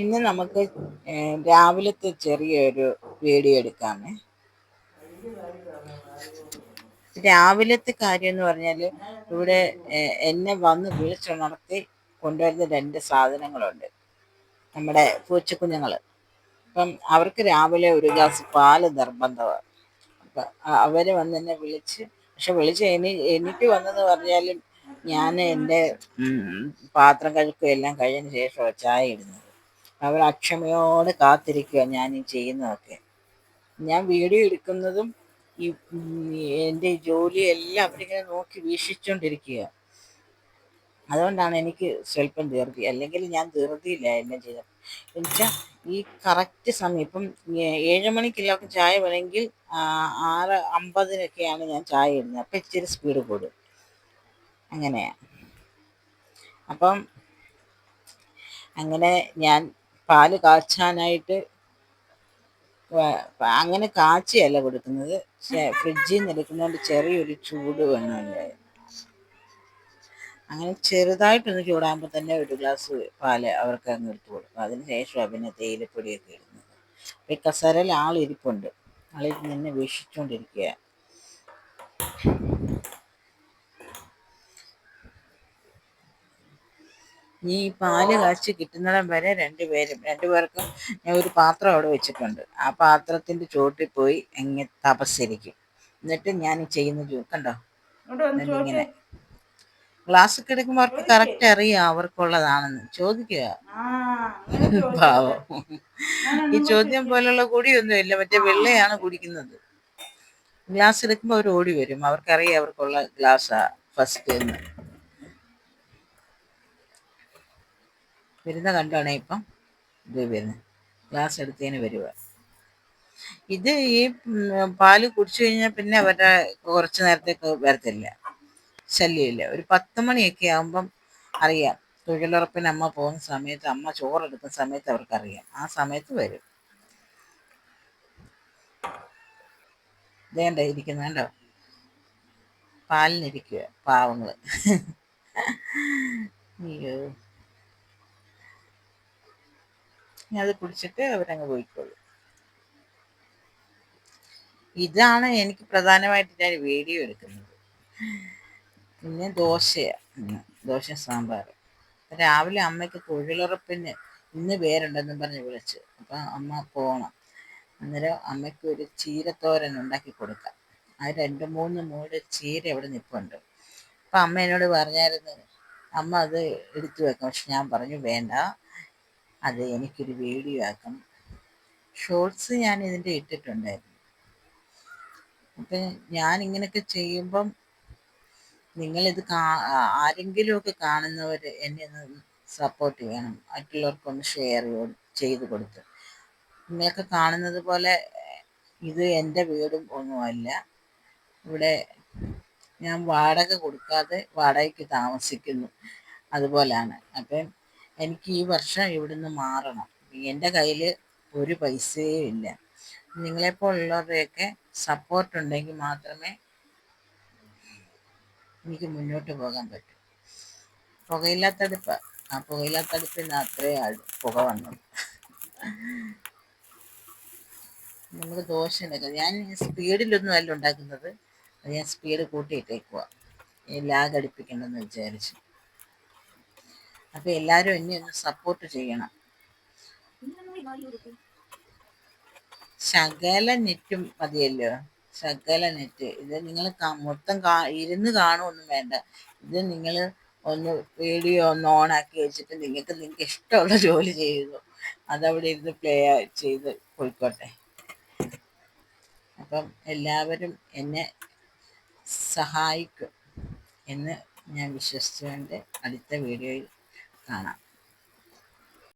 ഇന്ന് നമുക്ക് രാവിലത്തെ ചെറിയൊരു വീഡിയോ എടുക്കാമേ. രാവിലത്തെ കാര്യം എന്ന് പറഞ്ഞാൽ ഇവിടെ എന്നെ വന്ന് വിളിച്ചുണർത്തി കൊണ്ടുവരുന്ന രണ്ട് സാധനങ്ങളുണ്ട്. നമ്മുടെ പൂച്ചക്കുഞ്ഞുങ്ങൾ. അപ്പം അവർക്ക് രാവിലെ ഒരു ഗ്ലാസ് പാല് നിർബന്ധമാണ്. അപ്പം അവർ വന്ന് എന്നെ വിളിച്ച്, പക്ഷെ വിളിച്ച് എണീറ്റ് വന്നെന്ന് പറഞ്ഞാലും ഞാൻ എൻ്റെ പാത്രം കഴുകും എല്ലാം കഴിഞ്ഞതിന് ശേഷമാണ് ചായ ഇടുന്നത്. അവർ അക്ഷമയോടെ കാത്തിരിക്കുക ഞാൻ ഈ ചെയ്യുന്നതൊക്കെ. ഞാൻ വീഡിയോ എടുക്കുന്നതും ഈ എൻ്റെ ജോലിയെല്ലാം അവരിങ്ങനെ നോക്കി വീക്ഷിച്ചുകൊണ്ടിരിക്കുക. അതുകൊണ്ടാണ് എനിക്ക് സ്വല്പം ധൃതി, അല്ലെങ്കിൽ ഞാൻ ധൃതിയില്ല എല്ലാം ചെയ്തത്. എന്നുവെച്ചാൽ ഈ കറക്റ്റ് സമയം, ഇപ്പം 7 മണിക്ക് എല്ലാവർക്കും ചായ വേണമെങ്കിൽ 6:50 ഞാൻ ചായ ഇടുന്നത്. അപ്പം ഇച്ചിരി സ്പീഡ് കൂടും, അങ്ങനെയാണ്. അപ്പം അങ്ങനെ ഞാൻ പാല് കാച്ചാനായിട്ട് അങ്ങനെ കാച്ചിയല്ല കൊടുക്കുന്നത്, ഫ്രിഡ്ജിൽ നിന്ന് എടുക്കുന്നതുകൊണ്ട് ചെറിയൊരു ചൂട് വേണമല്ലേ. അങ്ങനെ ചെറുതായിട്ടൊന്ന് ചൂടാകുമ്പോൾ തന്നെ ഒരു ഗ്ലാസ് പാല് അവർക്ക് അങ്ങ് എടുത്ത് കൊടുക്കും. അതിന് ശേഷമാണ് പിന്നെ തേയിലപ്പൊടിയൊക്കെ ഇടുന്നത്. ഈ കസേരയിൽ ആളിരിപ്പുണ്ട്, ആളിൽ നിന്നെ വീക്ഷിച്ചുകൊണ്ടിരിക്കുക. ഈ പാല് കാച്ചി കിട്ടുന്നിടം വരെ രണ്ടുപേർക്കും ഞാൻ ഒരു പാത്രം അവിടെ വെച്ചിട്ടുണ്ട്. ആ പാത്രത്തിൻ്റെ ചോട്ടിൽ പോയി എങ്ങനെ തപസ്സിരിക്കും. എന്നിട്ട് ഞാൻ ചെയ്യുന്ന കണ്ടോ, ഇങ്ങനെ ഗ്ലാസ് ഒക്കെ എടുക്കുമ്പോൾ അവർക്ക് കറക്റ്റ് അറിയാം അവർക്കുള്ളതാണെന്ന്. ചോദിക്കുക പാവം. ഈ ചോദ്യം പോലുള്ള കുടിയൊന്നുമില്ല, മറ്റേ വെള്ളയാണ് കുടിക്കുന്നത്. ഗ്ലാസ് എടുക്കുമ്പോൾ അവർ ഓടി വരും, അവർക്കറിയാം അവർക്കുള്ള ഗ്ലാസ്സാ ഫസ്റ്റ് എന്ന്. വരുന്ന കണ്ടാണേ ഇപ്പം ഇത് വരുന്നത്, ഗ്ലാസ് എടുത്തതിന് വരുക. ഇത് ഈ പാല് കുടിച്ചു കഴിഞ്ഞാൽ പിന്നെ അവരുടെ കുറച്ച് നേരത്തേക്ക് വരത്തില്ല, ശല്യമില്ല. ഒരു 10 മണിയൊക്കെ ആകുമ്പം അറിയാം. തൊഴിലുറപ്പിന് അമ്മ പോകുന്ന സമയത്ത്, അമ്മ ചോറെടുക്കുന്ന സമയത്ത് അവർക്കറിയാം, ആ സമയത്ത് വരും. ഇതേണ്ട ഇരിക്കുന്ന കണ്ടോ, പാലിനിരിക്കുക പാവങ്ങള്. അയ്യോ, അത് കുടിച്ചിട്ട് അവരങ്ങ് പോയിക്കോളും. ഇതാണ് എനിക്ക് പ്രധാനമായിട്ട് ഞാൻ വീഡിയോ എടുക്കുന്നത്. പിന്നെ ദോശ സാമ്പാർ. രാവിലെ അമ്മയ്ക്ക് തൊഴിലുറപ്പിന് ഇന്ന് പേരുണ്ടെന്നും പറഞ്ഞ് വിളിച്ചു. അപ്പം അമ്മ പോകണം. അന്നേരം അമ്മയ്ക്ക് ഒരു ചീരത്തോരൻ ഉണ്ടാക്കി കൊടുക്കാം. ആ 2-3 മൂട് ചീര ഇവിടെ നിൽപ്പുണ്ട്. അപ്പം അമ്മ എന്നോട് പറഞ്ഞായിരുന്നു, അമ്മ അത് എടുത്തു വെക്കാം. പക്ഷെ ഞാൻ പറഞ്ഞു വേണ്ട, അത് എനിക്കൊരു വീഡിയോ ആക്കണം. ഷോർട്സ് ഞാൻ ഇതിൻ്റെ ഇട്ടിട്ടുണ്ടായിരുന്നു. അപ്പം ഞാൻ ഇങ്ങനെയൊക്കെ ചെയ്യുമ്പം നിങ്ങളിത് ആരെങ്കിലുമൊക്കെ കാണുന്നവർ എന്നെ ഒന്ന് സപ്പോർട്ട് ചെയ്യണം. മറ്റുള്ളവർക്കൊന്ന് ഷെയർ ചെയ്ത് കൊടുത്ത്. നിങ്ങൾക്ക് കാണുന്നത് പോലെ ഇത് എൻ്റെ വീടും ഒന്നുമല്ല. ഇവിടെ ഞാൻ വാടക കൊടുക്കാതെ വാടകയ്ക്ക് താമസിക്കുന്നു, അതുപോലാണ്. അപ്പം എനിക്ക് ഈ വർഷം ഇവിടുന്ന് മാറണം. എൻ്റെ കയ്യിൽ ഒരു പൈസയും ഇല്ല. നിങ്ങളെപ്പോലുള്ളവരുടെയൊക്കെ സപ്പോർട്ട് ഉണ്ടെങ്കിൽ മാത്രമേ എനിക്ക് മുന്നോട്ട് പോകാൻ പറ്റും. പുകയില്ലാത്തടുപ്പാണ്, ആ പുകയില്ലാത്തടുപ്പിൽ നിന്ന് അത്രേ പുക വന്നത്. നമുക്ക് ദോശ ഉണ്ടാക്കാം. ഞാൻ സ്പീഡിലൊന്നും അല്ല ഉണ്ടാക്കുന്നത്, അത് ഞാൻ സ്പീഡ് കൂട്ടിയിട്ടേക്കുക, ലാഗ് അടുപ്പിക്കണമെന്ന് വിചാരിച്ചു. അപ്പം എല്ലാവരും എന്നെ ഒന്ന് സപ്പോർട്ട് ചെയ്യണം. ശകല നെറ്റും മതിയല്ലോ, ശകല നെറ്റ്. ഇത് നിങ്ങൾ മൊത്തം ഇരുന്ന് കാണുമൊന്നും വേണ്ട. ഇത് നിങ്ങൾ ഒന്ന് വീഡിയോ ഒന്ന് ഓണാക്കി വെച്ചിട്ട് നിങ്ങൾക്ക് ഇഷ്ടമുള്ള ജോലി ചെയ്തു, അതവിടെ ഇരുന്ന് പ്ലേ ചെയ്ത് പോയിക്കോട്ടെ. അപ്പം എല്ലാവരും എന്നെ സഹായിക്കും എന്ന് ഞാൻ വിശ്വസിച്ചുകൊണ്ട് അടുത്ത വീഡിയോയിൽ കാണാം.